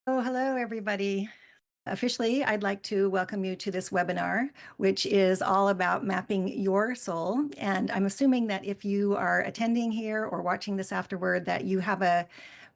Oh, hello, everybody. Officially, I'd like to welcome you to this webinar, which is all about mapping your soul. And I'm assuming that if you are attending here or watching this afterward, that you have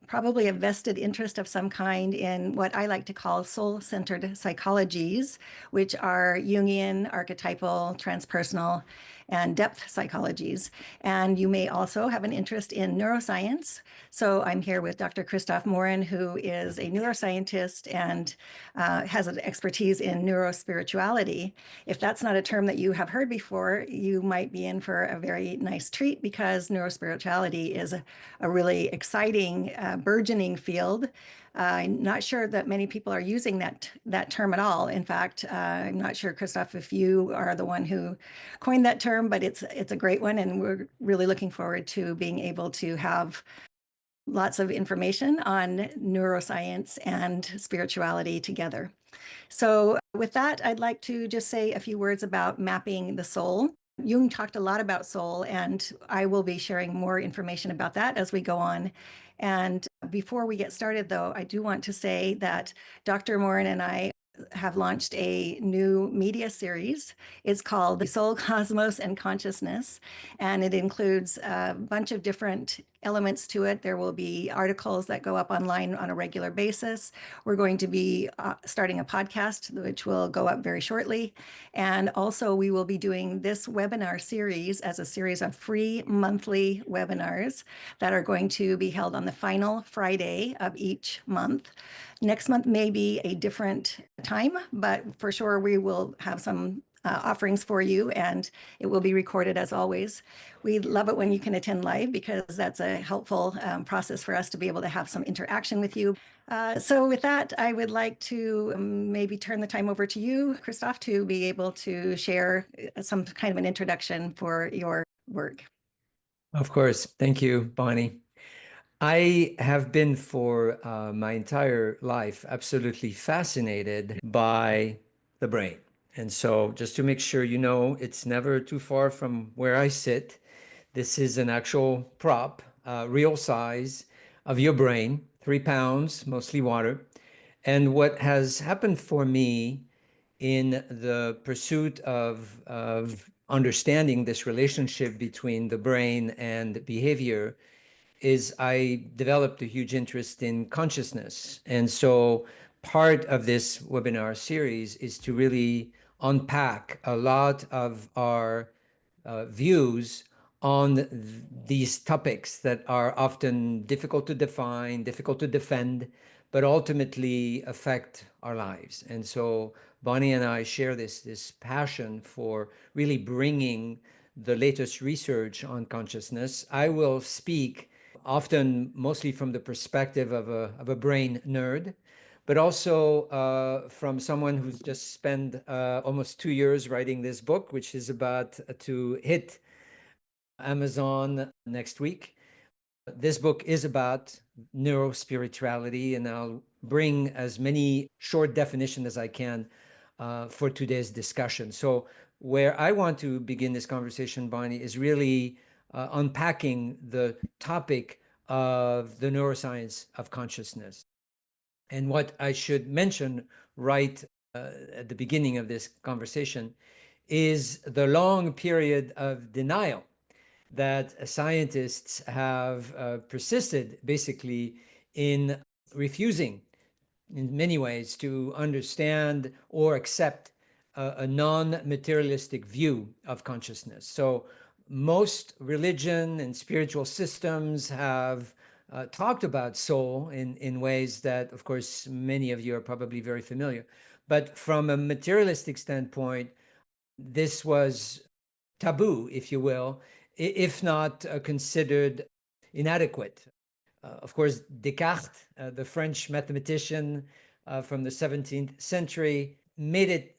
probably a vested interest of some kind in what I like to call soul-centered psychologies, which are Jungian, archetypal, transpersonal, and depth psychologies. And you may also have an interest in neuroscience. So I'm here with Dr. Christophe Morin, who is a neuroscientist and has an expertise in neurospirituality. If that's not a term that you have heard before, you might be in for a very nice treat because neurospirituality is a really exciting, burgeoning field. I'm not sure that many people are using that term at all. In fact, I'm not sure, Christophe, if you are the one who coined that term, but it's a great one, and we're really looking forward to being able to have lots of information on neuroscience and spirituality together. So with that, I'd like to just say a few words about mapping the soul. Jung talked a lot about soul, and I will be sharing more information about that as we go on. And before we get started, though, I do want to say that Dr. Morin and I have launched a new media series. It's called The Soul, Cosmos, and Consciousness, and it includes a bunch of different elements to it. There will be articles that go up online on a regular basis. We're going to be starting a podcast, which will go up very shortly. And also we will be doing this webinar series as a series of free monthly webinars that are going to be held on the final Friday of each month. Next month may be a different time, but for sure we will have some offerings for you, and it will be recorded as always. We love it when you can attend live because that's a helpful process for us to be able to have some interaction with you. So with that, I would like to maybe turn the time over to you, Christophe, to be able to share some kind of an introduction for your work. Of course. Thank you, Bonnie. I have been for my entire life absolutely fascinated by the brain. And so just to make sure you know, it's never too far from where I sit. This is an actual prop, real size of your brain, 3 pounds, mostly water. And what has happened for me in the pursuit of understanding this relationship between the brain and behavior is I developed a huge interest in consciousness. And so part of this webinar series is to really unpack a lot of our views on these topics that are often difficult to define, difficult to defend, but ultimately affect our lives. And so Bonnie and I share this passion for really bringing the latest research on consciousness. I will speak often mostly from the perspective of a brain nerd, but also from someone who's just spent almost 2 years writing this book, which is about to hit Amazon next week. This book is about neurospirituality, and I'll bring as many short definitions as I can for today's discussion. So where I want to begin this conversation, Bonnie, is really unpacking the topic of the neuroscience of consciousness. And what I should mention right at the beginning of this conversation is the long period of denial that scientists have persisted basically in refusing in many ways to understand or accept a non-materialistic view of consciousness. So most religion and spiritual systems have talked about soul in ways that, of course, many of you are probably very familiar. But from a materialistic standpoint, this was taboo, if you will, if not considered inadequate. Of course, Descartes, the French mathematician from the 17th century, made it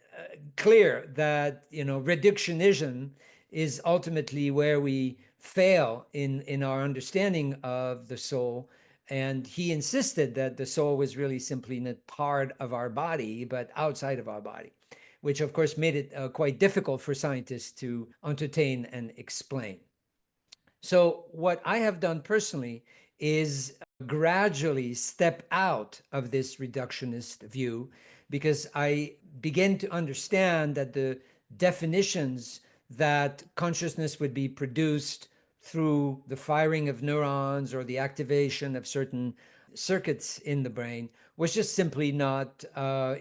clear that reductionism is ultimately where we fail in our understanding of the soul. And he insisted that the soul was really simply not part of our body, but outside of our body, which of course made it quite difficult for scientists to entertain and explain. So what I have done personally is gradually step out of this reductionist view, because I began to understand that the definitions that consciousness would be produced through the firing of neurons or the activation of certain circuits in the brain was just simply not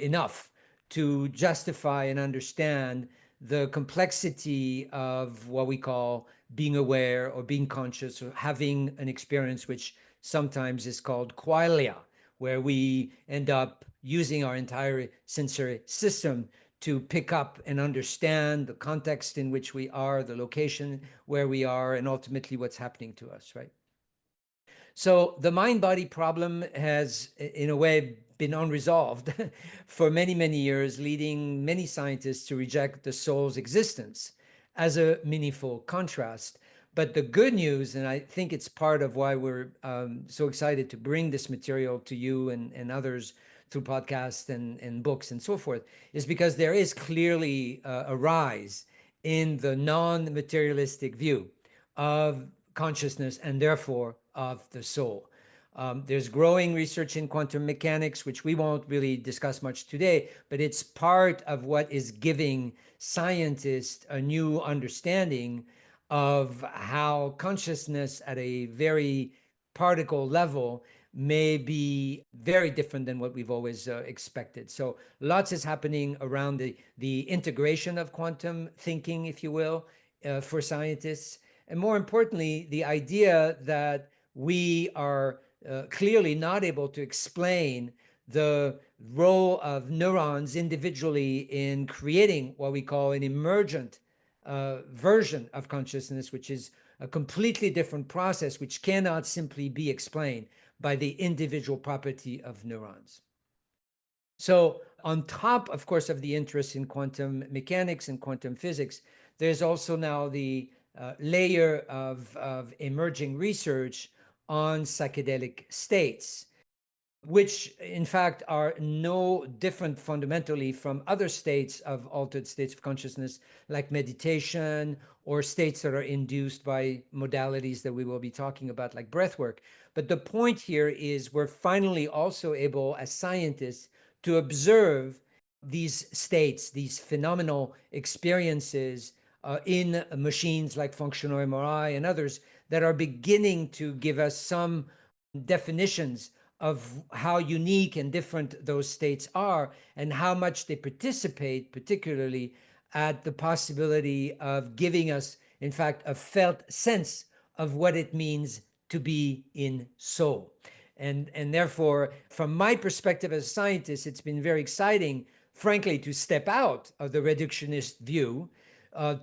enough to justify and understand the complexity of what we call being aware or being conscious or having an experience which sometimes is called qualia, where we end up using our entire sensory system to pick up and understand the context in which we are, the location where we are, and ultimately what's happening to us, right? So the mind-body problem has, in a way, been unresolved for many, many years, leading many scientists to reject the soul's existence as a meaningful contrast. But the good news, and I think it's part of why we're so excited to bring this material to you and others through podcasts and books and so forth, is because there is clearly a rise in the non-materialistic view of consciousness and therefore of the soul. There's growing research in quantum mechanics, which we won't really discuss much today, but it's part of what is giving scientists a new understanding of how consciousness at a very particle level may be very different than what we've always expected. So lots is happening around the integration of quantum thinking, if you will, for scientists. And more importantly, the idea that we are clearly not able to explain the role of neurons individually in creating what we call an emergent version of consciousness, which is a completely different process, which cannot simply be explained by the individual property of neurons. So on top, of course, of the interest in quantum mechanics and quantum physics, there's also now the layer of emerging research on psychedelic states, which in fact are no different fundamentally from other states of altered states of consciousness, like meditation or states that are induced by modalities that we will be talking about, like breath work. But the point here is we're finally also able, as scientists, to observe these states, these phenomenal experiences in machines like functional MRI and others that are beginning to give us some definitions of how unique and different those states are and how much they participate, particularly at the possibility of giving us, in fact, a felt sense of what it means to be in soul. And therefore, from my perspective as a scientist, it's been very exciting, frankly, to step out of the reductionist view,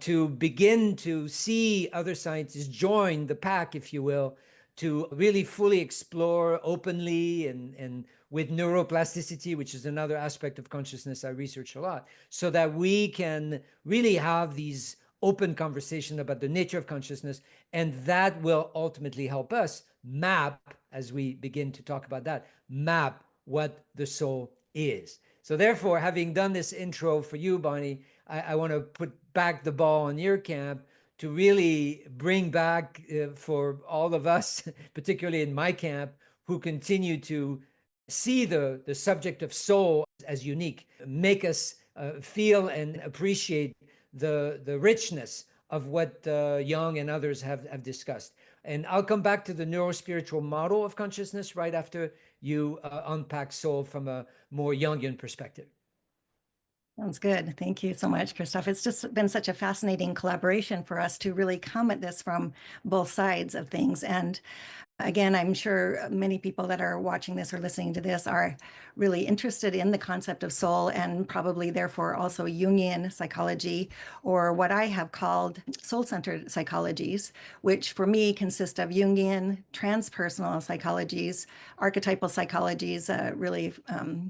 to begin to see other scientists join the pack, if you will, to really fully explore openly and with neuroplasticity, which is another aspect of consciousness I research a lot, so that we can really have these open conversations about the nature of consciousness, and that will ultimately help us map, as we begin to talk about that, map what the soul is. So therefore, having done this intro for you, Bonnie, I want to put back the ball in your camp to really bring back for all of us, particularly in my camp, who continue to see the subject of soul as unique, make us feel and appreciate the richness of what Jung and others have discussed. And I'll come back to the neurospiritual model of consciousness right after you unpack soul from a more Jungian perspective. Sounds good. Thank you so much, Christophe. It's just been such a fascinating collaboration for us to really come at this from both sides of things. And again, I'm sure many people that are watching this or listening to this are really interested in the concept of soul and probably therefore also Jungian psychology, or what I have called soul-centered psychologies, which for me consist of Jungian, transpersonal psychologies, archetypal psychologies, really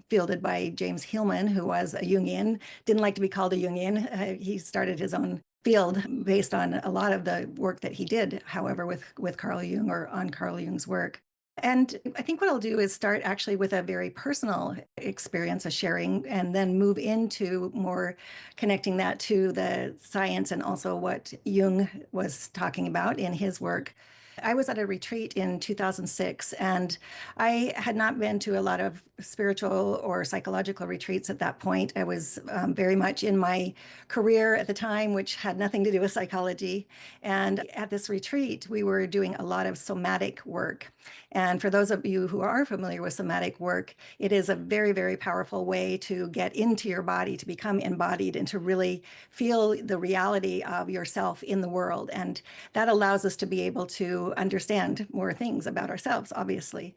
fielded by James Hillman, who was a Jungian, didn't like to be called a Jungian. He started his own field based on a lot of the work that he did, however, with Carl Jung or on Carl Jung's work. And I think what I'll do is start actually with a very personal experience of sharing and then move into more connecting that to the science and also what Jung was talking about in his work. I was at a retreat in 2006, and I had not been to a lot of spiritual or psychological retreats at that point. I was very much in my career at the time, which had nothing to do with psychology. And at this retreat, we were doing a lot of somatic work. And for those of you who are familiar with somatic work, it is a very, very powerful way to get into your body, to become embodied, and to really feel the reality of yourself in the world. And that allows us to be able to understand more things about ourselves, obviously.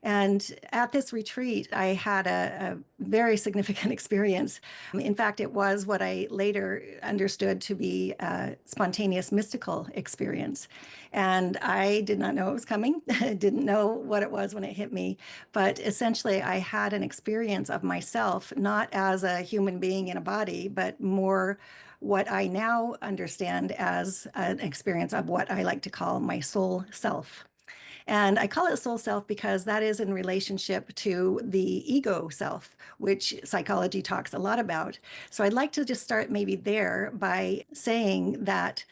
And at this retreat, I had a very significant experience. In fact, it was what I later understood to be a spontaneous mystical experience. And I did not know it was coming. I didn't know what it was when it hit me. But essentially, I had an experience of myself, not as a human being in a body, but more what I now understand as an experience of what I like to call my soul self. And I call it soul self because that is in relationship to the ego self, which psychology talks a lot about. So I'd like to just start maybe there by saying that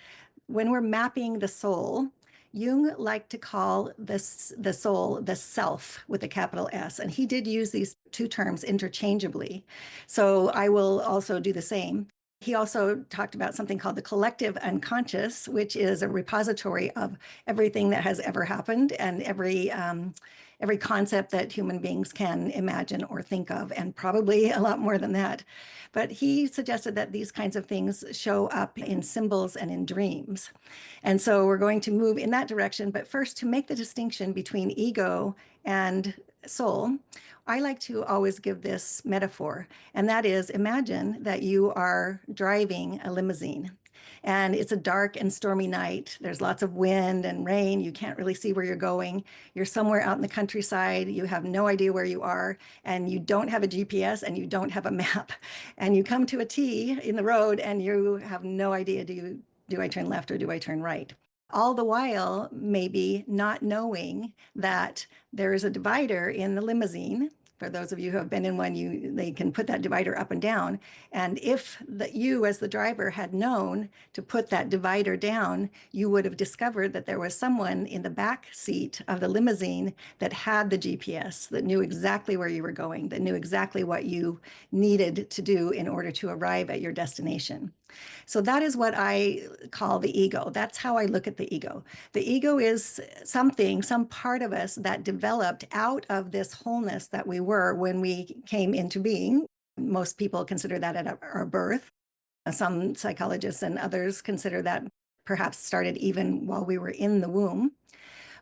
when we're mapping the soul, Jung liked to call this the soul the self with a capital S, and he did use these two terms interchangeably. So I will also do the same. He also talked about something called the collective unconscious, which is a repository of everything that has ever happened and every concept that human beings can imagine or think of, and probably a lot more than that. But he suggested that these kinds of things show up in symbols and in dreams. And so we're going to move in that direction. But first, to make the distinction between ego and soul, I like to always give this metaphor, and that is, imagine that you are driving a limousine and it's a dark and stormy night. There's lots of wind and rain. You can't really see where you're going. You're somewhere out in the countryside. You have no idea where you are, and you don't have a GPS and you don't have a map. And you come to a T in the road and you have no idea, do I turn left or do I turn right? All the while, maybe not knowing that there is a divider in the limousine. For those of you who have been in one, they can put that divider up and down. And if you, as the driver, had known to put that divider down, you would have discovered that there was someone in the back seat of the limousine that had the GPS, that knew exactly where you were going, that knew exactly what you needed to do in order to arrive at your destination. So that is what I call the ego. That's how I look at the ego. The ego is something, some part of us that developed out of this wholeness that we were when we came into being. Most people consider that at our birth. Some psychologists and others consider that perhaps started even while we were in the womb.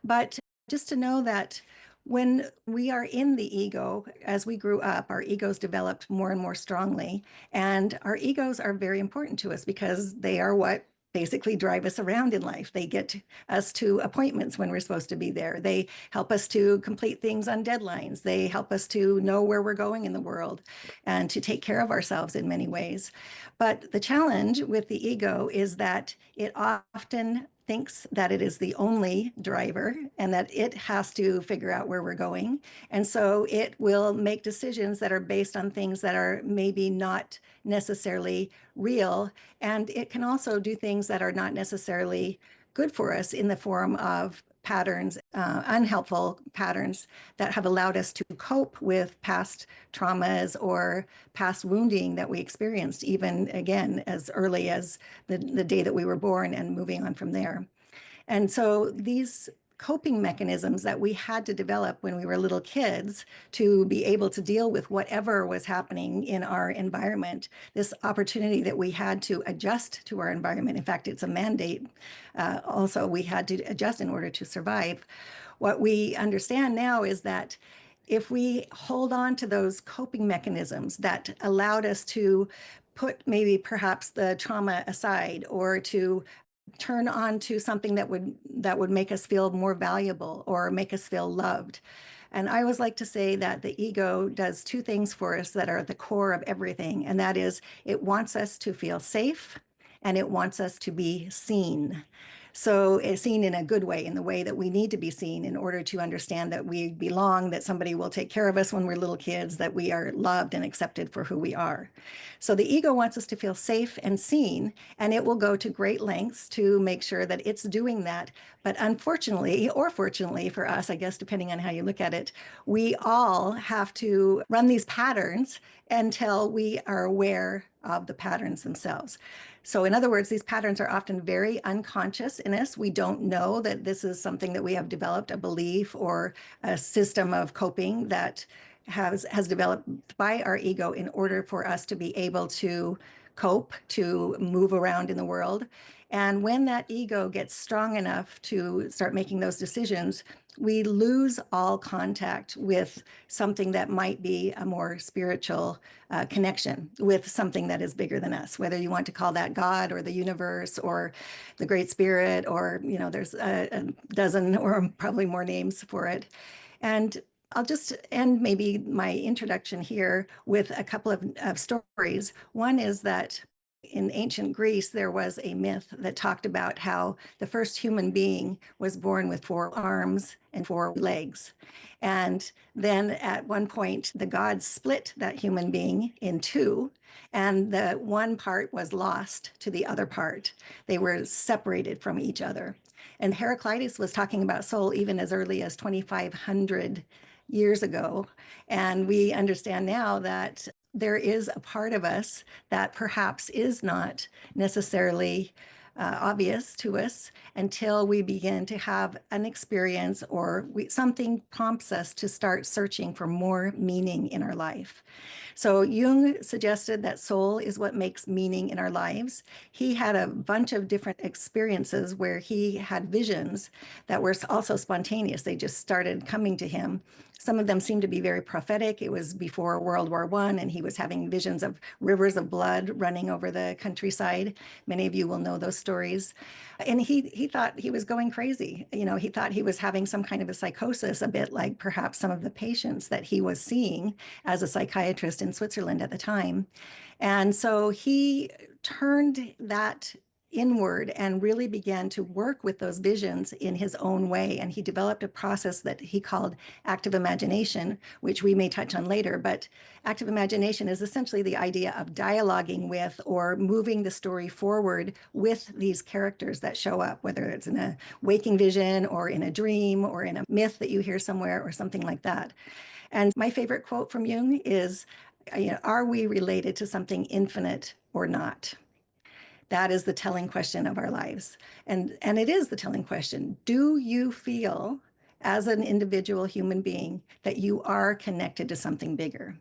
But just to know that when we are in the ego, as we grew up, our egos developed more and more strongly. And our egos are very important to us because they are what basically drive us around in life. They get us to appointments when we're supposed to be there. They help us to complete things on deadlines. They help us to know where we're going in the world and to take care of ourselves in many ways. But the challenge with the ego is that it often thinks that it is the only driver and that it has to figure out where we're going. And so it will make decisions that are based on things that are maybe not necessarily real. And it can also do things that are not necessarily good for us in the form of patterns, unhelpful patterns that have allowed us to cope with past traumas or past wounding that we experienced, even again, as early as the day that we were born and moving on from there. And so these coping mechanisms that we had to develop when we were little kids to be able to deal with whatever was happening in our environment, this opportunity that we had to adjust to our environment. In fact, it's a mandate. Also, we had to adjust in order to survive. What we understand now is that if we hold on to those coping mechanisms that allowed us to put maybe perhaps the trauma aside or to turn on to something that would make us feel more valuable or make us feel loved. And I always like to say that the ego does two things for us that are at the core of everything. And that is, it wants us to feel safe and it wants us to be seen. So it's seen in a good way, in the way that we need to be seen in order to understand that we belong, that somebody will take care of us when we're little kids, that we are loved and accepted for who we are. So the ego wants us to feel safe and seen, and it will go to great lengths to make sure that it's doing that. But unfortunately, or fortunately for us, I guess, depending on how you look at it, we all have to run these patterns until we are aware of the patterns themselves. So in other words, these patterns are often very unconscious in us. We don't know that this is something that we have developed, a belief or a system of coping that has developed by our ego in order for us to be able to cope, to move around in the world. And when that ego gets strong enough to start making those decisions, we lose all contact with something that might be a more spiritual connection with something that is bigger than us, whether you want to call that God or the universe or the Great Spirit, or, there's a dozen or probably more names for it. And I'll just end maybe my introduction here with a couple of stories. One is that in ancient Greece, there was a myth that talked about how the first human being was born with 4 arms and 4 legs. And then at one point, the gods split that human being in 2, and the one part was lost to the other part. They were separated from each other. And Heraclitus was talking about soul even as early as 2,500 years ago. And we understand now that there is a part of us that perhaps is not necessarily obvious to us until we begin to have an experience or something prompts us to start searching for more meaning in our life. So Jung suggested that soul is what makes meaning in our lives. He had a bunch of different experiences where he had visions that were also spontaneous. They just started coming to him. Some of them seemed to be very prophetic. It was before World War I, and he was having visions of rivers of blood running over the countryside. Many of you will know those stories. And he thought he was going crazy. He thought he was having some kind of a psychosis, a bit like perhaps some of the patients that he was seeing as a psychiatrist in Switzerland at the time. And so he turned that inward and really began to work with those visions in his own way. And he developed a process that he called active imagination, which we may touch on later. But active imagination is essentially the idea of dialoguing with or moving the story forward with these characters that show up, whether it's in a waking vision or in a dream or in a myth that you hear somewhere or something like that. And my favorite quote from Jung is, are we related to something infinite or not? That is the telling question of our lives. And it is the telling question. Do you feel as an individual human being that you are connected to something bigger?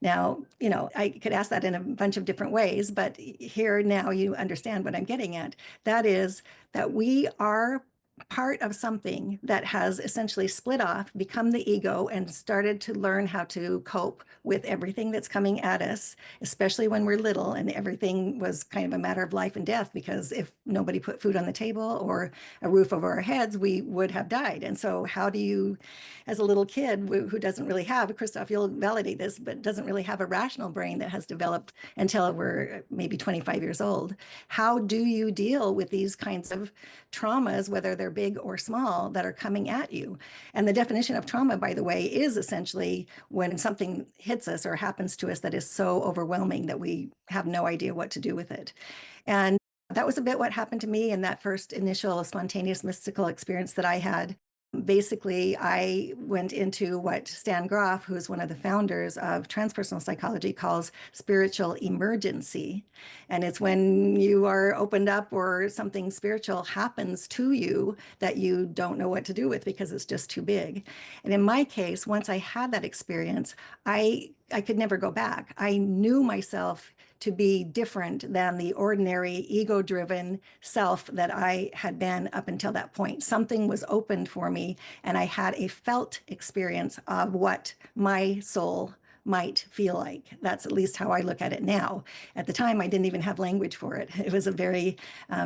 Now, I could ask that in a bunch of different ways, but here now you understand what I'm getting at. That is that we are part of something that has essentially split off, become the ego, and started to learn how to cope with everything that's coming at us, especially when we're little and everything was kind of a matter of life and death, because if nobody put food on the table or a roof over our heads, we would have died. And so how do you, as a little kid who doesn't really have, Christophe, you'll validate this, but doesn't really have a rational brain that has developed until we're maybe 25 years old, how do you deal with these kinds of traumas, whether they're big or small, that are coming at you? And the definition of trauma, by the way, is essentially when something hits us or happens to us that is so overwhelming that we have no idea what to do with it. And that was a bit what happened to me in that first initial spontaneous mystical experience that I had. Basically, I went into what Stan Grof, who's one of the founders of transpersonal psychology, calls spiritual emergency. And it's when you are opened up or something spiritual happens to you that you don't know what to do with because it's just too big. And in my case, once I had that experience, I could never go back. I knew myself to be different than the ordinary ego-driven self that I had been up until that point. Something was opened for me, and I had a felt experience of what my soul, might feel like. That's at least how I look at it now. At the time, I didn't even have language for it. It was a very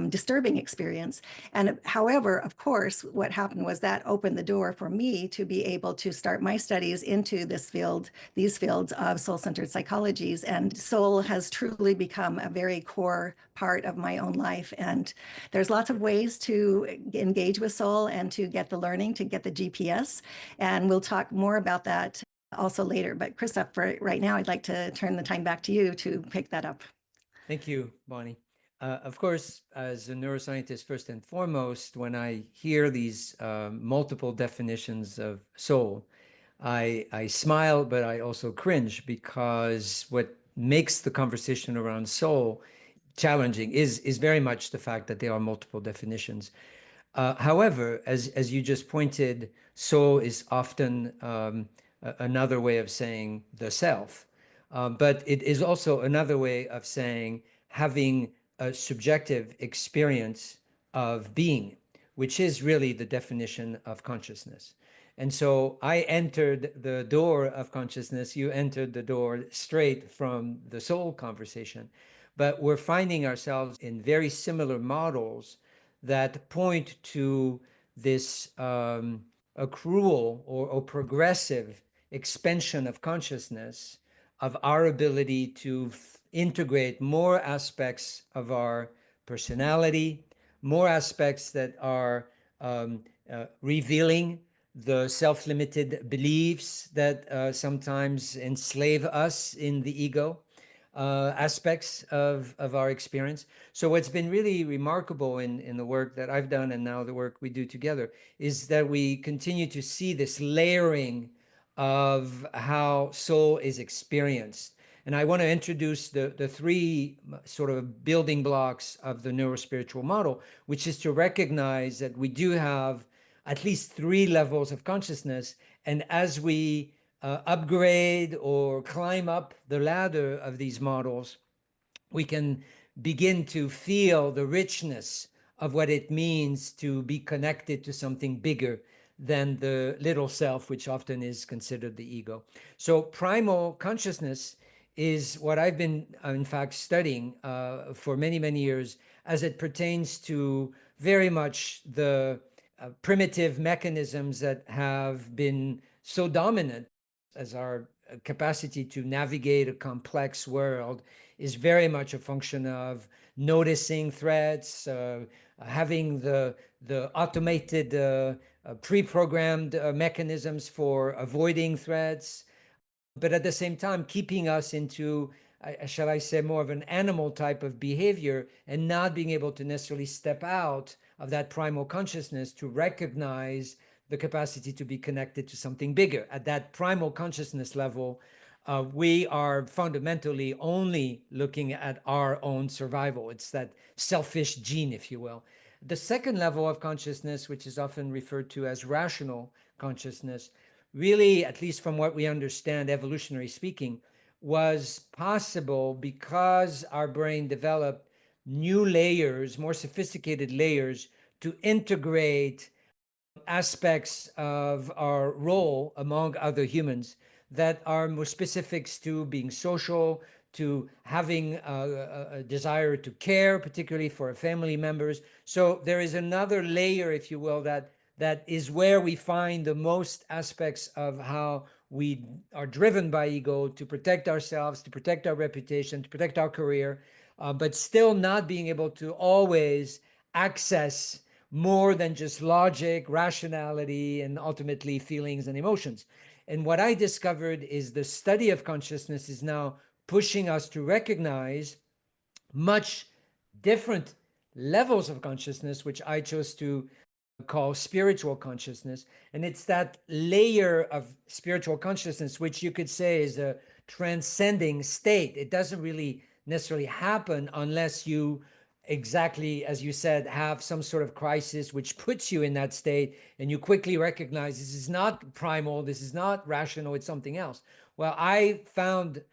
disturbing experience. And however, of course, what happened was that opened the door for me to be able to start my studies into this field, these fields of soul-centered psychologies. And soul has truly become a very core part of my own life. And there's lots of ways to engage with soul and to get the learning, to get the GPS. And we'll talk more about that also later. But Christophe, for right now, I'd like to turn the time back to you to pick that up. Thank you, Bonnie. Of course, as a neuroscientist, first and foremost, when I hear these multiple definitions of soul, I smile, but I also cringe, because what makes the conversation around soul challenging is very much the fact that there are multiple definitions. However, as you just pointed, soul is often another way of saying the self, but it is also another way of saying having a subjective experience of being, which is really the definition of consciousness. And so I entered the door of consciousness, you entered the door straight from the soul conversation, but we're finding ourselves in very similar models that point to this accrual or progressive expansion of consciousness, of our ability to integrate more aspects of our personality, more aspects that are revealing the self-limited beliefs that sometimes enslave us in the ego aspects of our experience. So what's been really remarkable in the work that I've done, and now the work we do together, is that we continue to see this layering of how soul is experienced. And I want to introduce the three sort of building blocks of the neurospiritual model, which is to recognize that we do have at least three levels of consciousness. And as we upgrade or climb up the ladder of these models, we can begin to feel the richness of what it means to be connected to something bigger than the little self, which often is considered the ego. So primal consciousness is what I've been, in fact, studying for many, many years, as it pertains to very much the primitive mechanisms that have been so dominant, as our capacity to navigate a complex world is very much a function of noticing threats, having the automated pre-programmed mechanisms for avoiding threats, but at the same time keeping us into, shall I say, more of an animal type of behavior, and not being able to necessarily step out of that primal consciousness to recognize the capacity to be connected to something bigger. At that primal consciousness level, we are fundamentally only looking at our own survival. It's that selfish gene, if you will. The second level of consciousness, which is often referred to as rational consciousness, really, at least from what we understand, evolutionary speaking, was possible because our brain developed new layers, more sophisticated layers, to integrate aspects of our role among other humans that are more specifics to being social, to having a desire to care, particularly for family members. So there is another layer, if you will, that is where we find the most aspects of how we are driven by ego to protect ourselves, to protect our reputation, to protect our career, but still not being able to always access more than just logic, rationality, and ultimately feelings and emotions. And what I discovered is the study of consciousness is now pushing us to recognize much different levels of consciousness, which I chose to call spiritual consciousness. And it's that layer of spiritual consciousness, which you could say is a transcending state. It doesn't really necessarily happen unless you, exactly as you said, have some sort of crisis which puts you in that state, and you quickly recognize this is not primal, this is not rational, it's something else. Well, I found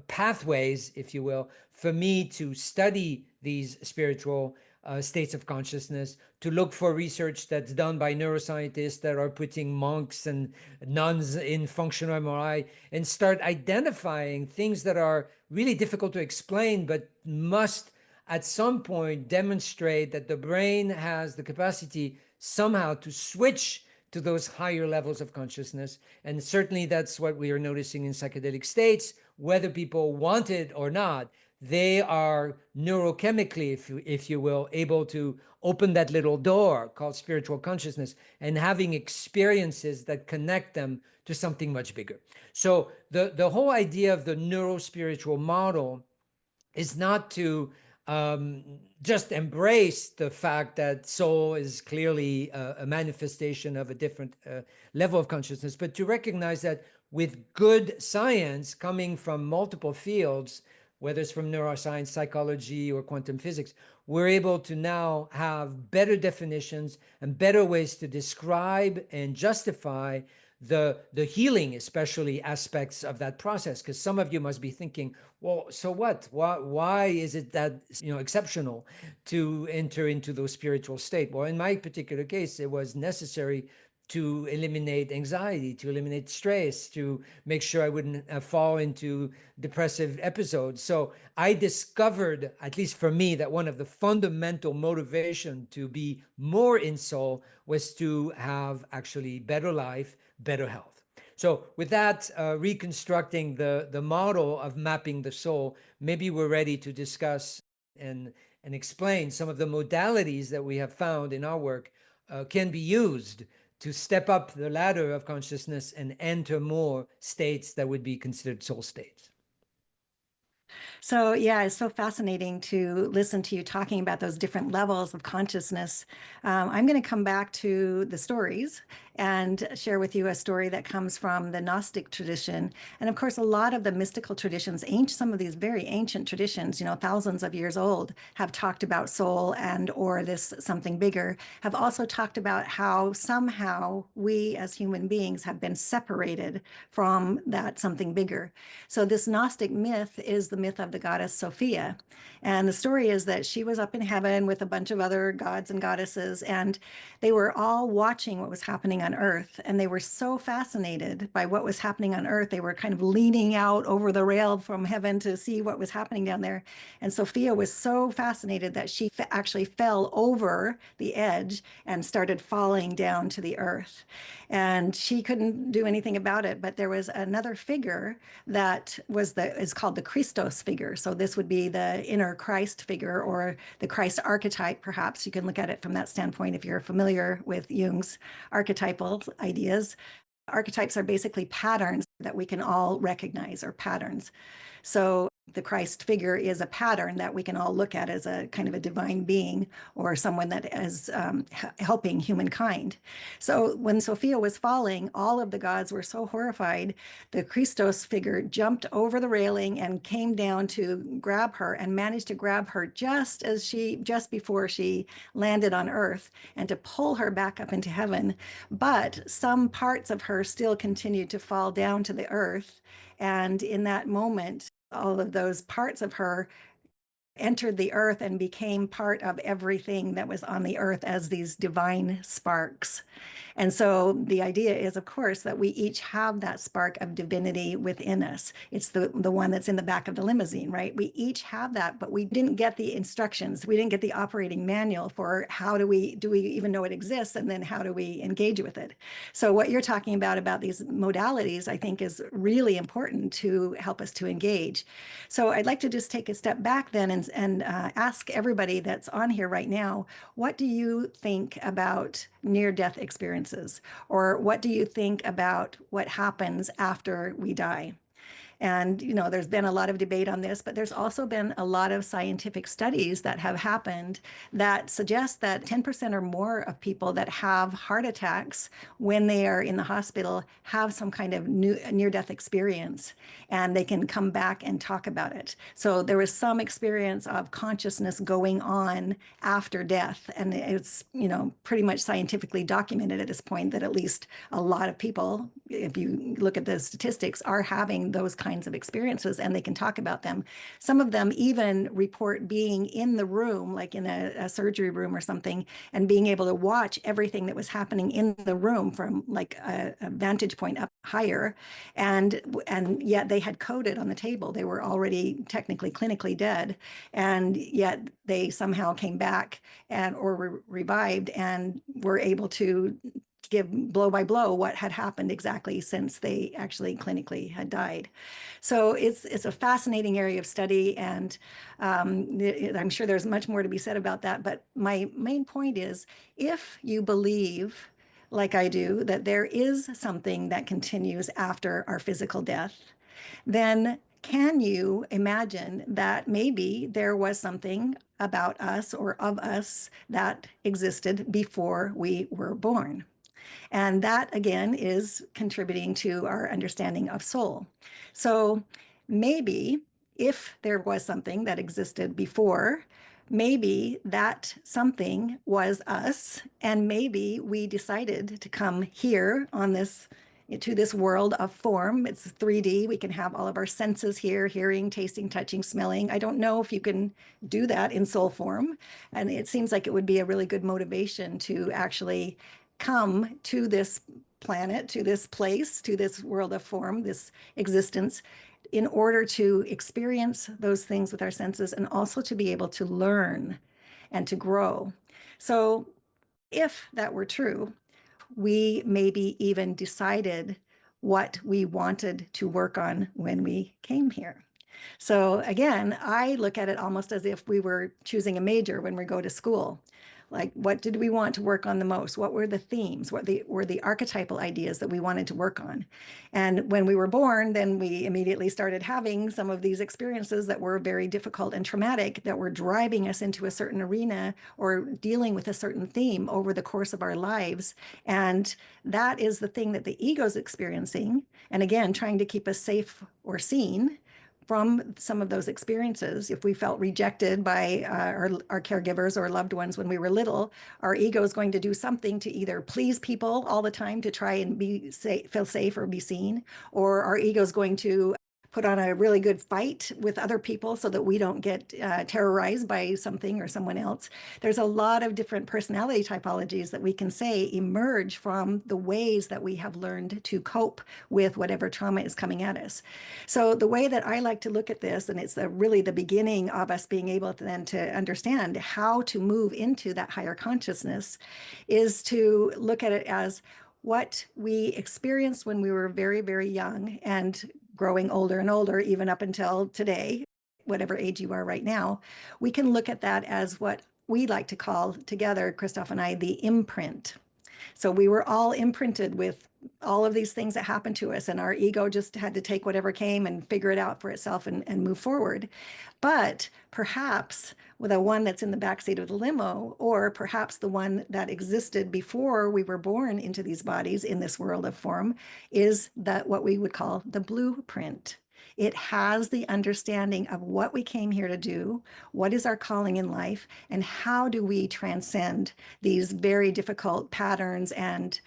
pathways, if you will, for me to study these spiritual states of consciousness, to look for research that's done by neuroscientists that are putting monks and nuns in functional MRI and start identifying things that are really difficult to explain, but must at some point demonstrate that the brain has the capacity somehow to switch to those higher levels of consciousness. And certainly that's what we are noticing in psychedelic states, whether people want it or not. They are neurochemically, if you will, able to open that little door called spiritual consciousness and having experiences that connect them to something much bigger. So the whole idea of the neurospiritual model is not to just embrace the fact that soul is clearly a manifestation of a different level of consciousness, but to recognize that with good science coming from multiple fields, whether it's from neuroscience, psychology, or quantum physics, we're able to now have better definitions and better ways to describe and justify the healing, especially aspects of that process. Because some of you must be thinking, well, so what? Why is it that exceptional to enter into those spiritual state? Well, in my particular case, it was necessary to eliminate anxiety, to eliminate stress, to make sure I wouldn't fall into depressive episodes. So I discovered, at least for me, that one of the fundamental motivation to be more in soul was to have actually better life, better health. So with that, reconstructing the model of mapping the soul, maybe we're ready to discuss and explain some of the modalities that we have found in our work can be used to step up the ladder of consciousness and enter more states that would be considered soul states. So yeah, it's so fascinating to listen to you talking about those different levels of consciousness. I'm going to come back to the stories and share with you a story that comes from the Gnostic tradition. And of course, a lot of the mystical traditions, some of these very ancient traditions, thousands of years old, have talked about soul and or this something bigger, have also talked about how somehow we as human beings have been separated from that something bigger. So this Gnostic myth is the myth of the goddess Sophia. And the story is that she was up in heaven with a bunch of other gods and goddesses, and they were all watching what was happening on Earth. And they were so fascinated by what was happening on Earth. They were kind of leaning out over the rail from heaven to see what was happening down there. And Sophia was so fascinated that she actually fell over the edge and started falling down to the earth. And she couldn't do anything about it. But there was another figure that is called the Christos figure. So this would be the inner Christ figure, or the Christ archetype, perhaps. You can look at it from that standpoint if you're familiar with Jung's archetypal ideas. Archetypes are basically patterns that we can all recognize, or patterns. So the Christ figure is a pattern that we can all look at as a kind of a divine being, or someone that is helping humankind. So when Sophia was falling, all of the gods were so horrified. The Christos figure jumped over the railing and came down to grab her, and managed to grab her just before she landed on earth, and to pull her back up into heaven. But some parts of her still continued to fall down to the earth. And in that moment, all of those parts of her entered the earth and became part of everything that was on the earth as these divine sparks. And so the idea is, of course, that we each have that spark of divinity within us. It's the one that's in the back of the limousine, right? We each have that, but we didn't get the instructions. We didn't get the operating manual for how do we even know it exists, and then how do we engage with it? So what you're talking about these modalities, I think is really important to help us to engage. So I'd like to just take a step back then and ask everybody that's on here right now, what do you think about near-death experiences? Or what do you think about what happens after we die? And, there's been a lot of debate on this, but there's also been a lot of scientific studies that have happened that suggest that 10% or more of people that have heart attacks when they are in the hospital have some kind of near-death experience, and they can come back and talk about it. So there was some experience of consciousness going on after death. And it's, pretty much scientifically documented at this point that at least a lot of people, if you look at the statistics, are having those kinds kinds of experiences, and they can talk about them. Some of them even report being in the room, like in a surgery room or something, and being able to watch everything that was happening in the room from like a vantage point up higher. And yet they had coded on the table. They were already technically clinically dead, and yet they somehow came back and or revived and were able to give blow by blow what had happened exactly since they actually clinically had died. So it's a fascinating area of study, and I'm sure there's much more to be said about that. But my main point is, if you believe, like I do, that there is something that continues after our physical death, then can you imagine that maybe there was something about us or of us that existed before we were born? And that, again, is contributing to our understanding of soul. So maybe if there was something that existed before, maybe that something was us, and maybe we decided to come here on this to this world of form. It's 3D. We can have all of our senses here, hearing, tasting, touching, smelling. I don't know if you can do that in soul form. And it seems like it would be a really good motivation to actually come to this planet, to this place, to this world of form, this existence, in order to experience those things with our senses and also to be able to learn and to grow. So if that were true, we maybe even decided what we wanted to work on when we came here. So again, I look at it almost as if we were choosing a major when we go to school. Like, what did we want to work on the most? What were the themes? What were the archetypal ideas that we wanted to work on? And when we were born, then we immediately started having some of these experiences that were very difficult and traumatic, that were driving us into a certain arena or dealing with a certain theme over the course of our lives. And that is the thing that the ego's experiencing. And again, trying to keep us safe or seen from some of those experiences. If we felt rejected by our caregivers or loved ones when we were little, our ego is going to do something to either please people all the time to try and feel safe or be seen, or our ego is going to put on a really good fight with other people so that we don't get terrorized by something or someone else. There's a lot of different personality typologies that we can say emerge from the ways that we have learned to cope with whatever trauma is coming at us. So the way that I like to look at this, and it's really the beginning of us being able to then to understand how to move into that higher consciousness, is to look at it as what we experienced when we were very, very young and growing older and older, even up until today, whatever age you are right now. We can look at that as what we like to call together, Christophe and I, the imprint. So we were all imprinted with all of these things that happened to us, and our ego just had to take whatever came and figure it out for itself and move forward. But perhaps with the one that's in the backseat of the limo, or perhaps the one that existed before we were born into these bodies in this world of form, is that what we would call the blueprint. It has the understanding of what we came here to do, what is our calling in life, and how do we transcend these very difficult patterns and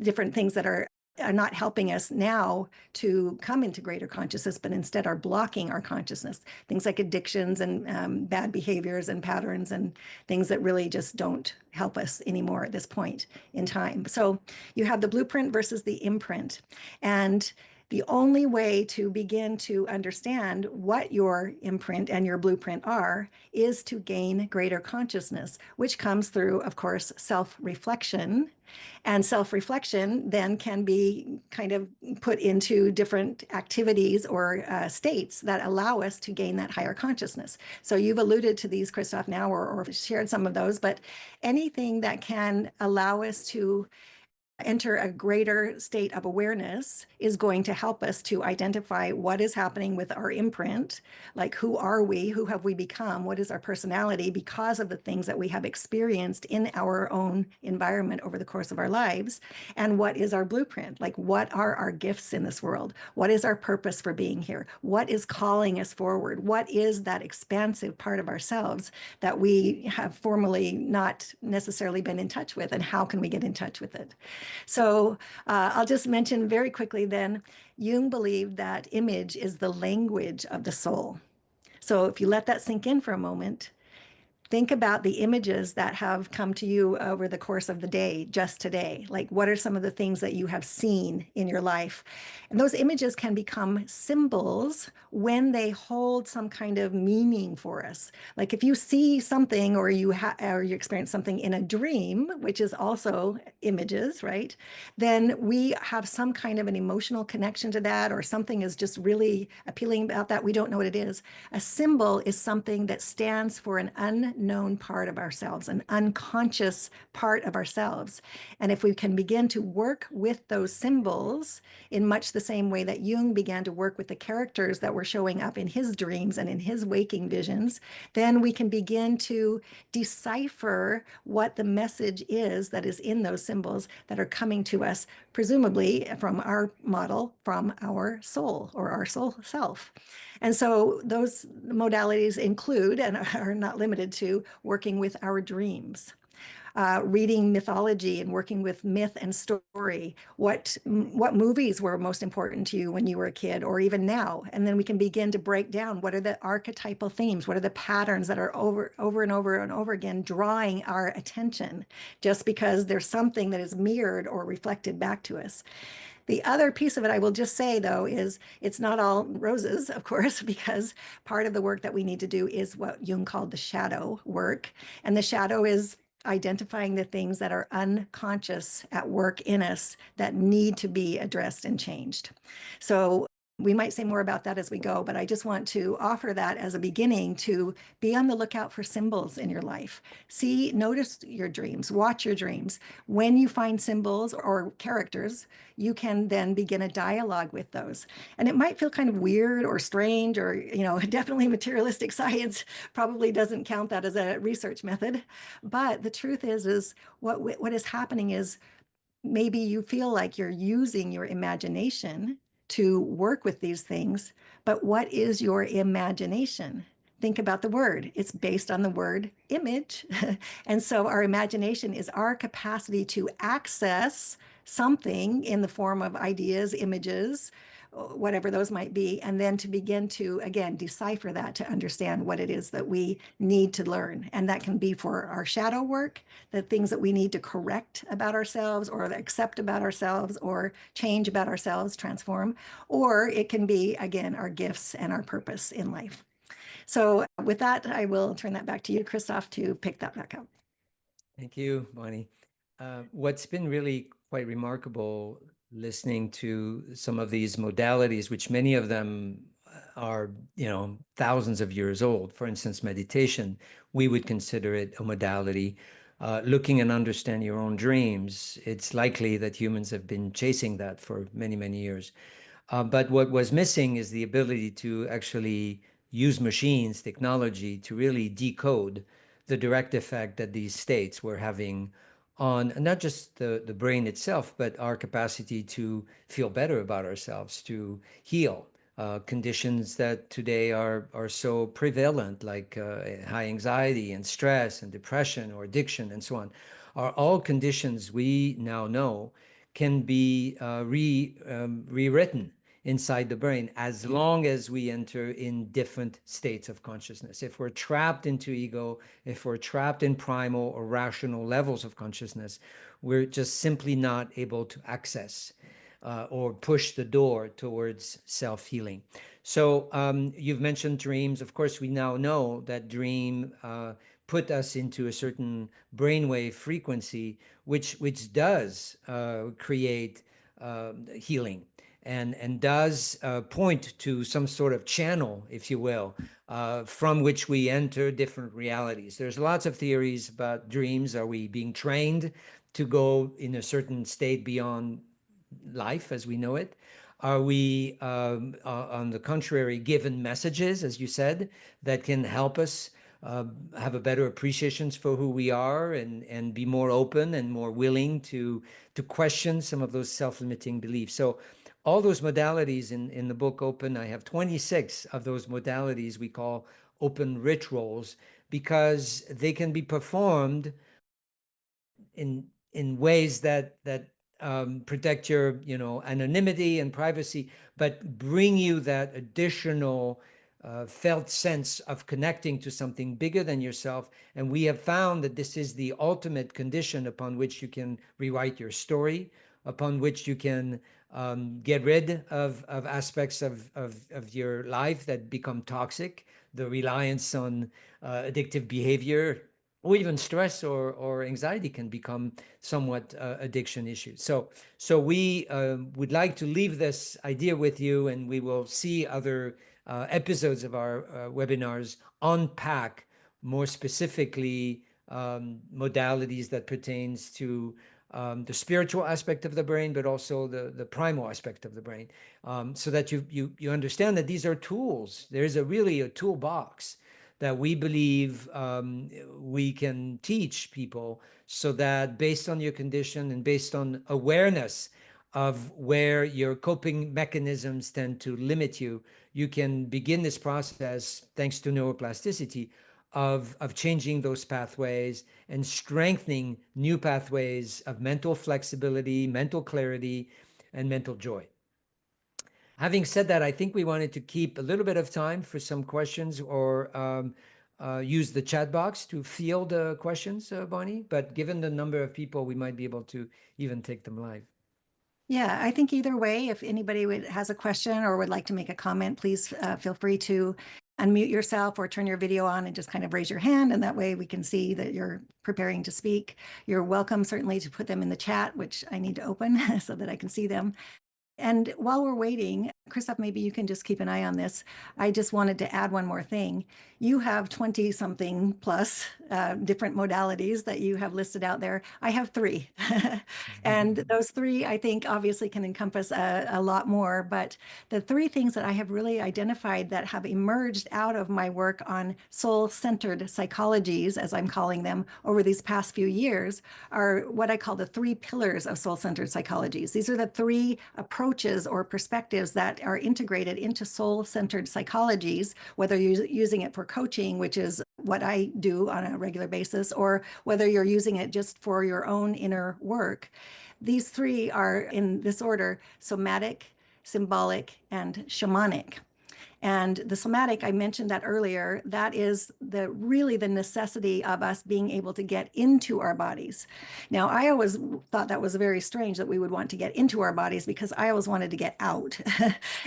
different things that are not helping us now to come into greater consciousness, but instead are blocking our consciousness. Things like addictions and bad behaviors and patterns and things that really just don't help us anymore at this point in time. So you have the blueprint versus the imprint. And the only way to begin to understand what your imprint and your blueprint are is to gain greater consciousness, which comes through, of course, self-reflection. And self-reflection then can be kind of put into different activities or states that allow us to gain that higher consciousness. So you've alluded to these, Christophe, now, or shared some of those, but anything that can allow us to enter a greater state of awareness is going to help us to identify what is happening with our imprint, like who are we, who have we become, what is our personality because of the things that we have experienced in our own environment over the course of our lives, and what is our blueprint, like what are our gifts in this world, what is our purpose for being here, what is calling us forward, what is that expansive part of ourselves that we have formerly not necessarily been in touch with, and how can we get in touch with it? So I'll just mention very quickly then, Jung believed that image is the language of the soul. So if you let that sink in for a moment, think about the images that have come to you over the course of the day, just today. Like, what are some of the things that you have seen in your life? And those images can become symbols when they hold some kind of meaning for us. Like if you see something or you experience something in a dream, which is also images, right? Then we have some kind of an emotional connection to that, or something is just really appealing about that. We don't know what it is. A symbol is something that stands for an unknown part of ourselves, an unconscious part of ourselves. And if we can begin to work with those symbols in much the same way that Jung began to work with the characters that were showing up in his dreams and in his waking visions, then we can begin to decipher what the message is that is in those symbols that are coming to us, presumably from our model, from our soul or our soul self. And so those modalities include and are not limited to working with our dreams, reading mythology and working with myth and story. What movies were most important to you when you were a kid or even now? And then we can begin to break down what are the archetypal themes, what are the patterns that are over and over and over again drawing our attention just because there's something that is mirrored or reflected back to us. The other piece of it, I will just say, though, is it's not all roses, of course, because part of the work that we need to do is what Jung called the shadow work. And the shadow is identifying the things that are unconscious at work in us that need to be addressed and changed. So we might say more about that as we go, but I just want to offer that as a beginning to be on the lookout for symbols in your life. See, notice your dreams, watch your dreams. When you find symbols or characters, you can then begin a dialogue with those. And it might feel kind of weird or strange or, definitely materialistic science probably doesn't count that as a research method. But the truth is what is happening is maybe you feel like you're using your imagination to work with these things, but what is your imagination? Think about the word. It's based on the word image. And so our imagination is our capacity to access something in the form of ideas, images, whatever those might be, and then to begin to, again, decipher that to understand what it is that we need to learn. And that can be for our shadow work, the things that we need to correct about ourselves or accept about ourselves or change about ourselves, transform, or it can be, again, our gifts and our purpose in life. So with that, I will turn that back to you, Christophe, to pick that back up. Thank you, Bonnie. What's been really quite remarkable listening to some of these modalities, which many of them are, thousands of years old. For instance, meditation, we would consider it a modality. Looking and understand your own dreams, it's likely that humans have been chasing that for many, many years. But what was missing is the ability to actually use machines, technology, to really decode the direct effect that these states were having on not just the brain itself, but our capacity to feel better about ourselves, to heal conditions that today are so prevalent, like high anxiety and stress and depression or addiction and so on, are all conditions we now know can be rewritten inside the brain as long as we enter in different states of consciousness. If we're trapped into ego, if we're trapped in primal or rational levels of consciousness, we're just simply not able to access or push the door towards self-healing. So you've mentioned dreams. Of course, we now know that dream put us into a certain brainwave frequency, which does create healing and does point to some sort of channel, if you will, from which we enter different realities. There's lots of theories about dreams. Are we being trained to go in a certain state beyond life as we know it? Are we, on the contrary, given messages, as you said, that can help us have a better appreciation for who we are and be more open and more willing to question some of those self-limiting beliefs? So all those modalities in the book Open, I have 26 of those modalities we call open rituals, because they can be performed in ways that protect your, anonymity and privacy, but bring you that additional felt sense of connecting to something bigger than yourself. And we have found that this is the ultimate condition upon which you can rewrite your story, upon which you can get rid of aspects of your life that become toxic, the reliance on addictive behavior, or even stress or anxiety can become somewhat addiction issues. So we would like to leave this idea with you, and we will see other episodes of our webinars unpack more specifically modalities that pertains to the spiritual aspect of the brain, but also the primal aspect of the brain, so that you understand that these are tools. There's really a toolbox that we believe we can teach people, so that based on your condition and based on awareness of where your coping mechanisms tend to limit you, you can begin this process, thanks to neuroplasticity, of changing those pathways and strengthening new pathways of mental flexibility, mental clarity, and mental joy. Having said that, I think we wanted to keep a little bit of time for some questions, or use the chat box to field questions, Bonnie. But given the number of people, we might be able to even take them live. Yeah, I think either way, if anybody has a question or would like to make a comment, please feel free to unmute yourself or turn your video on and just kind of raise your hand. And that way we can see that you're preparing to speak. You're welcome certainly to put them in the chat, which I need to open so that I can see them. And while we're waiting, Christophe, maybe you can just keep an eye on this. I just wanted to add one more thing. You have 20 something plus different modalities that you have listed out there. I have 3. And those 3, I think, obviously can encompass a lot more. But the 3 things that I have really identified that have emerged out of my work on soul-centered psychologies, as I'm calling them, over these past few years, are what I call the 3 pillars of soul-centered psychologies. These are the 3 approaches or perspectives that are integrated into soul-centered psychologies, whether you're using it for coaching, which is what I do on a regular basis, or whether you're using it just for your own inner work. These 3 are in this order: somatic, symbolic, and shamanic. And the somatic, I mentioned that earlier, that is really the necessity of us being able to get into our bodies. Now, I always thought that was very strange that we would want to get into our bodies, because I always wanted to get out.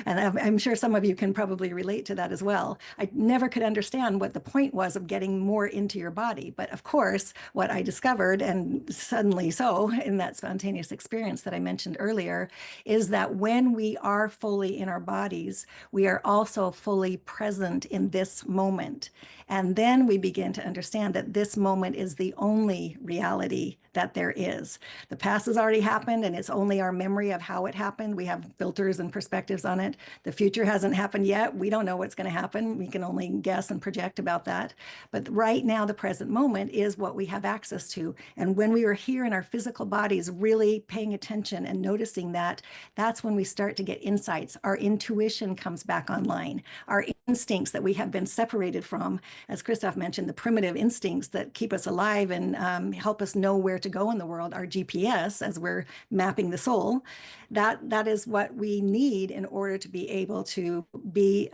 And I'm sure some of you can probably relate to that as well. I never could understand what the point was of getting more into your body. But of course, what I discovered, and suddenly so, in that spontaneous experience that I mentioned earlier, is that when we are fully in our bodies, we are also fully present in this moment. And then we begin to understand that this moment is the only reality that there is. The past has already happened, and it's only our memory of how it happened. We have filters and perspectives on it. The future hasn't happened yet. We don't know what's going to happen. We can only guess and project about that. But right now, the present moment is what we have access to. And when we are here in our physical bodies, really paying attention and noticing that, that's when we start to get insights. Our intuition comes back online. Our instincts that we have been separated from, as Christophe mentioned, the primitive instincts that keep us alive and help us know where to go in the world, our GPS, as we're mapping the soul, that is what we need in order to be able to be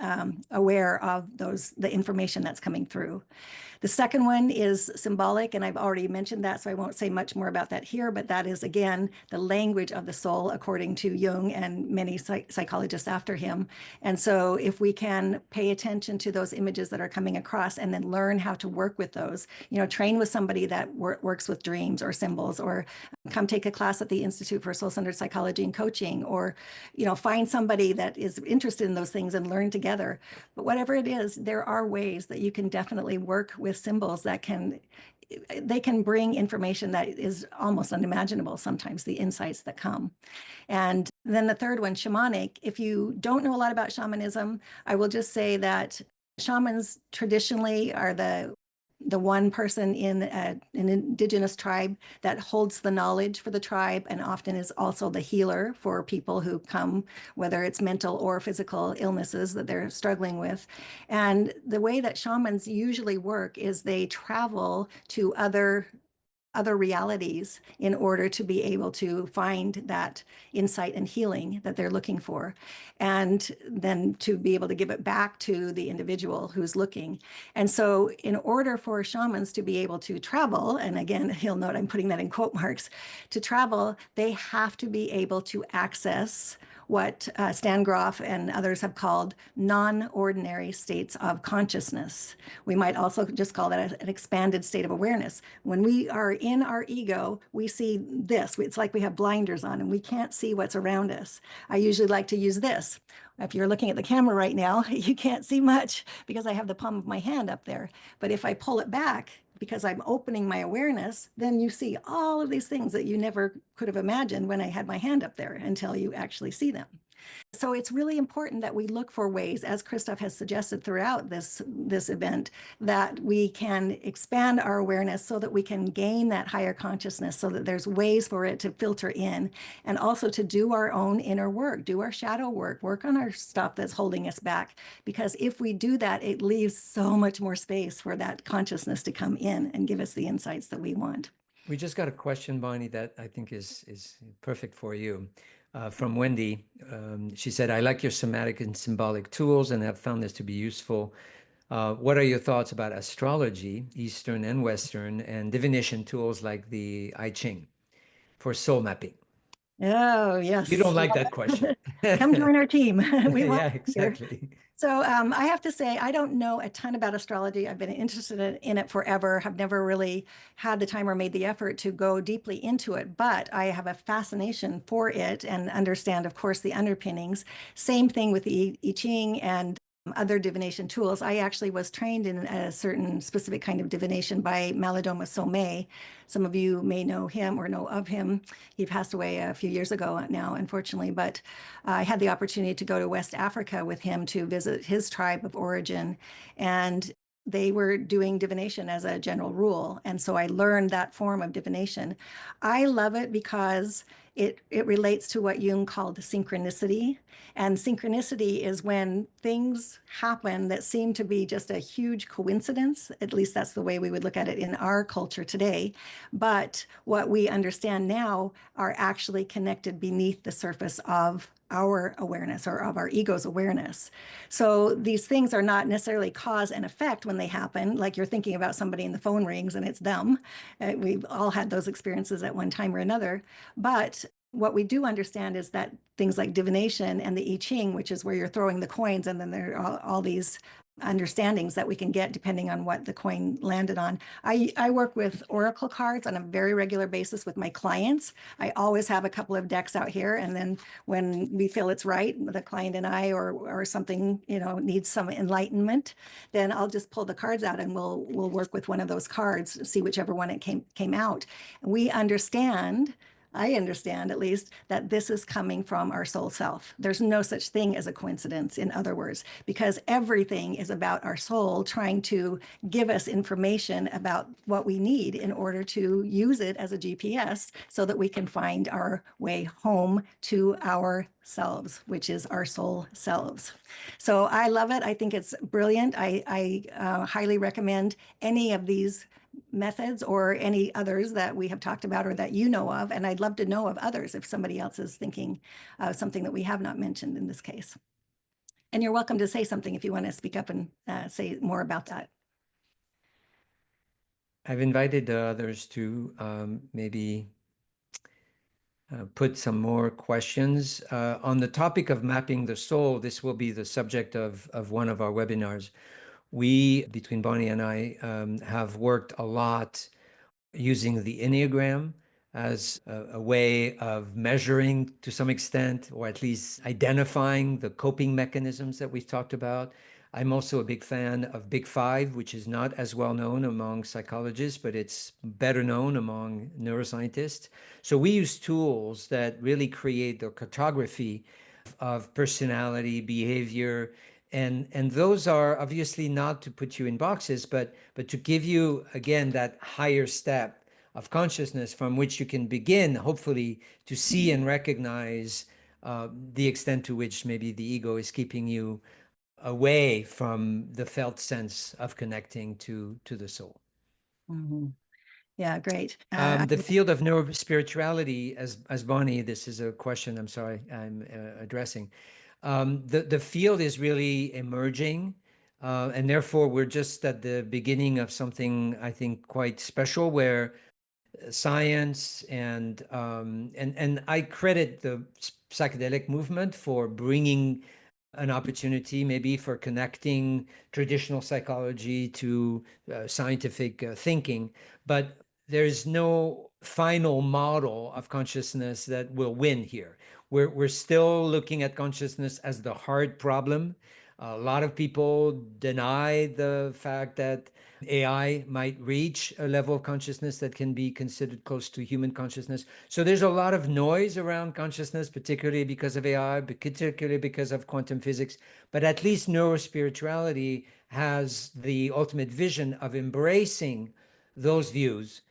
aware of the information that's coming through. The second one is symbolic, and I've already mentioned that, so I won't say much more about that here, but that is, again, the language of the soul, according to Jung and many psychologists after him. And so if we can pay attention to those images that are coming across and then learn how to work with those, train with somebody that works with dreams or symbols, or come take a class at the Institute for Soul-Centered Psychology and Coaching, or, find somebody that is interested in those things and learn together. But whatever it is, there are ways that you can definitely work with symbols that can bring information that is almost unimaginable sometimes, the insights that come. And then the third one, shamanic. If you don't know a lot about shamanism, I will just say that shamans traditionally are the one person in an indigenous tribe that holds the knowledge for the tribe, and often is also the healer for people who come, whether it's mental or physical illnesses that they're struggling with. And the way that shamans usually work is they travel to other other realities in order to be able to find that insight and healing that they're looking for, and then to be able to give it back to the individual who's looking. And so in order for shamans to be able to travel, and again, you'll note I'm putting that in quote marks, to travel, they have to be able to access what Stan Grof and others have called non-ordinary states of consciousness. We might also just call that an expanded state of awareness. When we are in our ego, we see this. It's like we have blinders on and we can't see what's around us. I usually like to use this. If you're looking at the camera right now, you can't see much because I have the palm of my hand up there. But if I pull it back, because I'm opening my awareness, then you see all of these things that you never could have imagined when I had my hand up there until you actually see them. So it's really important that we look for ways, as Christophe has suggested throughout this event, that we can expand our awareness so that we can gain that higher consciousness, so that there's ways for it to filter in, and also to do our own inner work, do our shadow work, work on our stuff that's holding us back. Because if we do that, it leaves so much more space for that consciousness to come in and give us the insights that we want. We just got a question, Bonnie, that I think is perfect for you. From Wendy. She said, I like your somatic and symbolic tools and have found this to be useful. What are your thoughts about astrology, Eastern and Western, and divination tools like the I Ching for soul mapping? Oh, You yes. don't like that question. Come join our team. We want Yeah, you here. exactly. So I have to say, I don't know a ton about astrology. I've been interested in it forever, have never really had the time or made the effort to go deeply into it, but I have a fascination for it and understand, of course, the underpinnings. Same thing with the I Ching and other divination tools. I actually was trained in a certain specific kind of divination by Malidoma Somé. Some of you may know him or know of him. He passed away a few years ago now, unfortunately, but I had the opportunity to go to West Africa with him to visit his tribe of origin, and they were doing divination as a general rule. And so I learned that form of divination. I love it because it relates to what Jung called synchronicity. And synchronicity is when things happen that seem to be just a huge coincidence. At least that's the way we would look at it in our culture today. But what we understand now are actually connected beneath the surface of our awareness or of our ego's awareness. So these things are not necessarily cause and effect when they happen, like you're thinking about somebody and the phone rings and it's them. We've all had those experiences at one time or another. But what we do understand is that things like divination and the I Ching, which is where you're throwing the coins, and then there are all these understandings that we can get depending on what the coin landed on. I work with oracle cards on a very regular basis with my clients. I always have a couple of decks out here, and then when we feel it's right, the client and I, or something, needs some enlightenment, then I'll just pull the cards out and we'll work with one of those cards, see whichever one it came out. We understand, I understand at least, that this is coming from our soul self. There's no such thing as a coincidence, in other words, because everything is about our soul trying to give us information about what we need in order to use it as a GPS so that we can find our way home to ourselves, which is our soul selves. So I love it. I think it's brilliant. I highly recommend any of these methods or any others that we have talked about or that you know of. And I'd love to know of others if somebody else is thinking something that we have not mentioned in this case. And you're welcome to say something if you want to speak up and say more about that. I've invited others to maybe put some more questions. On the topic of mapping the soul, this will be the subject of one of our webinars. We, between Bonnie and I, have worked a lot using the Enneagram as a way of measuring to some extent, or at least identifying the coping mechanisms that we've talked about. I'm also a big fan of Big Five, which is not as well known among psychologists, but it's better known among neuroscientists. So we use tools that really create the cartography of personality, behavior, and those are obviously not to put you in boxes, but to give you, again, that higher step of consciousness from which you can begin, hopefully, to see and recognize the extent to which maybe the ego is keeping you away from the felt sense of connecting to the soul. Mm-hmm. Yeah, great. The field of neurospirituality, as Bonnie, this is a question, I'm sorry, I'm addressing. The field is really emerging, and therefore we're just at the beginning of something I think quite special, where science and I credit the psychedelic movement for bringing an opportunity maybe for connecting traditional psychology to scientific thinking, but there's no final model of consciousness that will win here. We're still looking at consciousness as the hard problem. A lot of people deny the fact that AI might reach a level of consciousness that can be considered close to human consciousness. So there's a lot of noise around consciousness, particularly because of AI, particularly because of quantum physics. But at least neurospirituality has the ultimate vision of embracing those views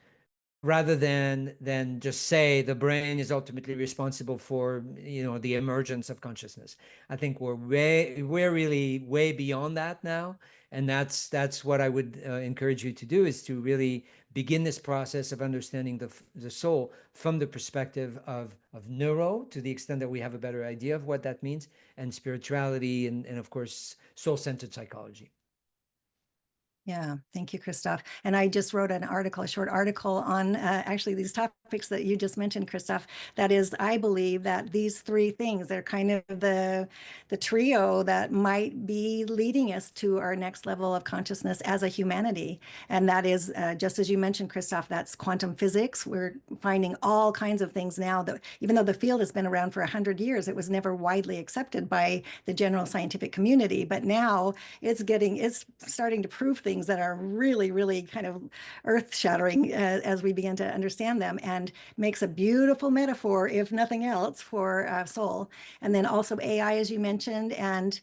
rather than just say the brain is ultimately responsible for the emergence of consciousness. I think we're really way beyond that now, and that's what I would encourage you to do, is to really begin this process of understanding the soul from the perspective of neuro, to the extent that we have a better idea of what that means, and spirituality, and of course soul-centered psychology. Yeah, thank you, Christophe. And I just wrote an article, a short article on actually these topics that you just mentioned, Christophe. That is, I believe that these three things, they're kind of the trio that might be leading us to our next level of consciousness as a humanity. And that is, just as you mentioned, Christophe, that's quantum physics. We're finding all kinds of things now that, even though the field has been around for 100 years, it was never widely accepted by the general scientific community. But now it's starting to prove things that are really, really kind of earth-shattering as we begin to understand them, and makes a beautiful metaphor, if nothing else, for soul. And then also AI, as you mentioned, and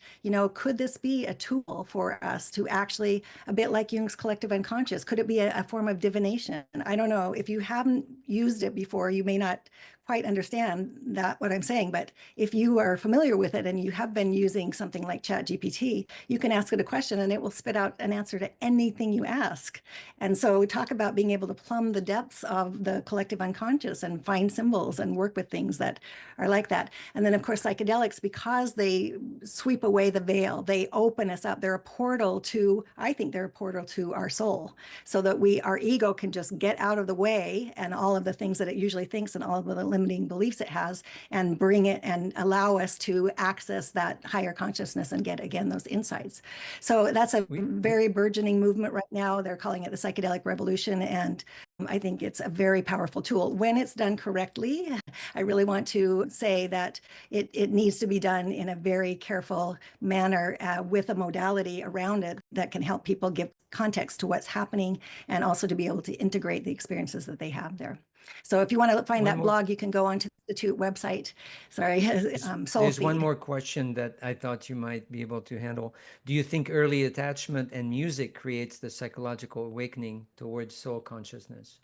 could this be a tool for us to actually, a bit like Jung's collective unconscious, could it be a form of divination? I don't know. If you haven't used it before, you may not quite understand that what I'm saying, but if you are familiar with it and you have been using something like ChatGPT, you can ask it a question and it will spit out an answer to anything you ask. And so talk about being able to plumb the depths of the collective unconscious and find symbols and work with things that are like that. And then of course, psychedelics, because they sweep away the veil, they open us up. They're a portal to, I think they're a portal to our soul, so that our ego can just get out of the way and all of the things that it usually thinks and all of the limiting beliefs it has, and bring it and allow us to access that higher consciousness and get, again, those insights. So that's a very burgeoning movement right now. They're calling it the psychedelic revolution. And I think it's a very powerful tool when it's done correctly. I really want to say that it needs to be done in a very careful manner with a modality around it that can help people give context to what's happening, and also to be able to integrate the experiences that they have there. So if you want to find that blog, you can go onto the Institute website. Sorry, There's one more question that I thought you might be able to handle. Do you think early attachment and music creates the psychological awakening towards soul consciousness?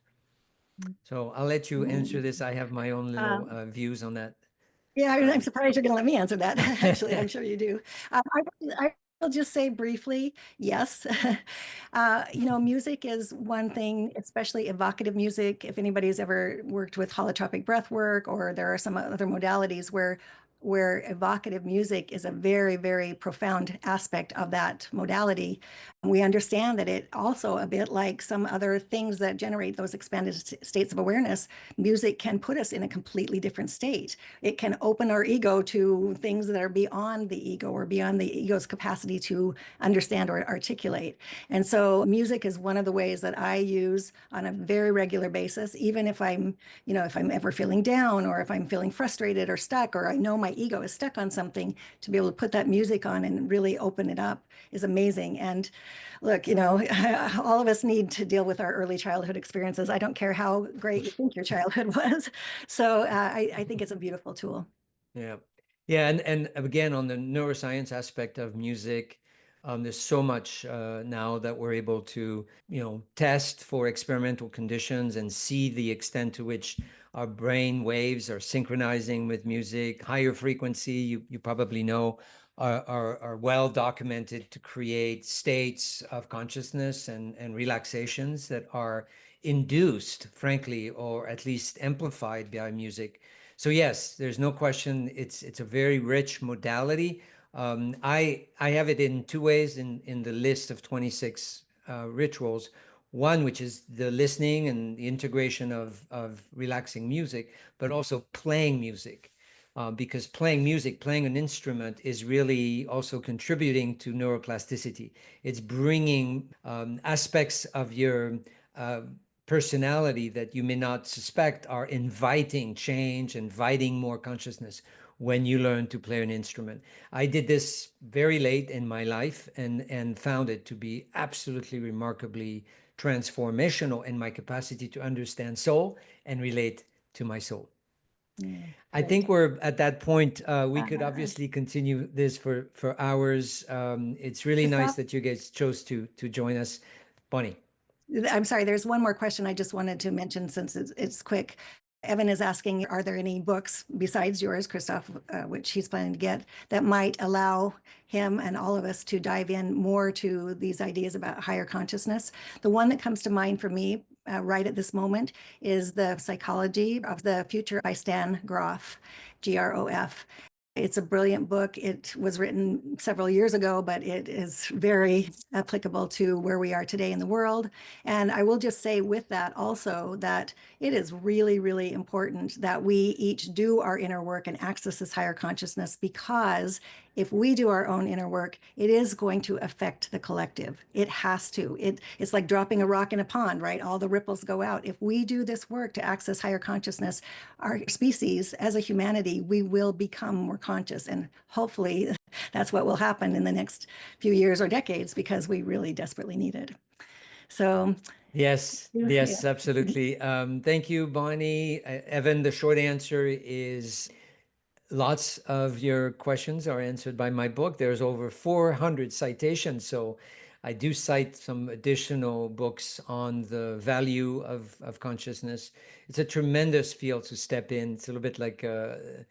So I'll let you answer this. I have my own little views on that. Yeah, I'm surprised you're going to let me answer that. Actually, I'm sure you do. I will just say briefly, yes. Music is one thing, especially evocative music. If anybody's ever worked with holotropic breath work, or there are some other modalities where evocative music is a very, very profound aspect of that modality. We understand that it also, a bit like some other things that generate those expanded states of awareness, music can put us in a completely different state. It can open our ego to things that are beyond the ego, or beyond the ego's capacity to understand or articulate. And so music is one of the ways that I use on a very regular basis, even if I'm ever feeling down, or if I'm feeling frustrated or stuck, or I know my ego is stuck on something, to be able to put that music on and really open it up is amazing. And look, all of us need to deal with our early childhood experiences. I don't care how great you think your childhood was. So I think it's a beautiful tool. Yeah. Yeah. And again, on the neuroscience aspect of music, there's so much now that we're able to, test for experimental conditions and see the extent to which our brain waves are synchronizing with music. Higher frequency, you probably know, are well documented to create states of consciousness and relaxations that are induced, frankly, or at least amplified by music. So yes, there's no question. It's a very rich modality. I have it in two ways in the list of 26 rituals. One, which is the listening and the integration of relaxing music, but also playing music. Because playing music, playing an instrument is really also contributing to neuroplasticity. It's bringing aspects of your uh, personality that you may not suspect are inviting change, inviting more consciousness when you learn to play an instrument. I did this very late in my life and found it to be absolutely remarkably transformational in my capacity to understand soul and relate to my soul. Yeah, I great. think we're at that point. We could Uh, obviously continue this for hours. It's really nice Christophe, that you guys chose to join us. Bonnie. I'm sorry, there's one more question I just wanted to mention since it's quick. Evan is asking, are there any books besides yours, Christophe, which he's planning to get, that might allow him and all of us to dive in more to these ideas about higher consciousness? The one that comes to mind for me right at this moment is The Psychology of the Future by Stan Grof, Grof. It's a brilliant book. It was written several years ago, but it is very applicable to where we are today in the world. And I will just say with that also that it is really, really important that we each do our inner work and access this higher consciousness, because if we do our own inner work, it is going to affect the collective. It has to. It's like dropping a rock in a pond, right? All the ripples go out. If we do this work to access higher consciousness, our species as a humanity, we will become more conscious. And hopefully that's what will happen in the next few years or decades, because we really desperately need it. So, Yes, yeah. yes, absolutely. Thank you, Bonnie. Evan, the short answer is lots of your questions are answered by my book. There's over 400 citations, so I do cite some additional books on the value of consciousness. It's a tremendous field to step in. It's a little bit like the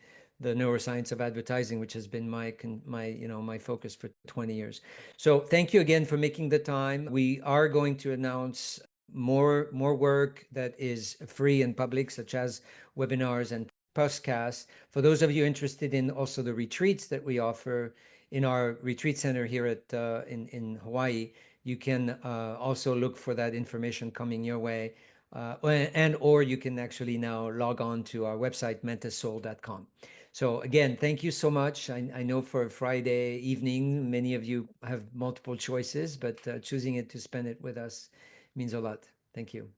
neuroscience of advertising, which has been my focus for 20 years. So thank you again for making the time. We are going to announce more work that is free and public, such as webinars and podcasts. For those of you interested in also the retreats that we offer in our retreat center here at in Hawaii, you can also look for that information coming your way. Or you can actually now log on to our website, mentassoul.com. So again, thank you so much. I know for a Friday evening, many of you have multiple choices, but choosing it to spend it with us means a lot. Thank you.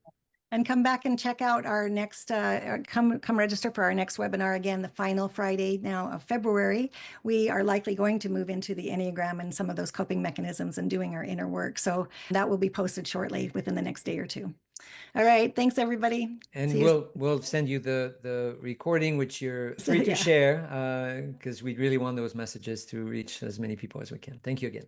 And come back and check out our next, come register for our next webinar again, the final Friday now of February. We are likely going to move into the Enneagram and some of those coping mechanisms and doing our inner work. So that will be posted shortly within the next day or two. All right. Thanks, everybody. And See you. we'll send you the recording, which you're free to Yeah. share, because we really want those messages to reach as many people as we can. Thank you again.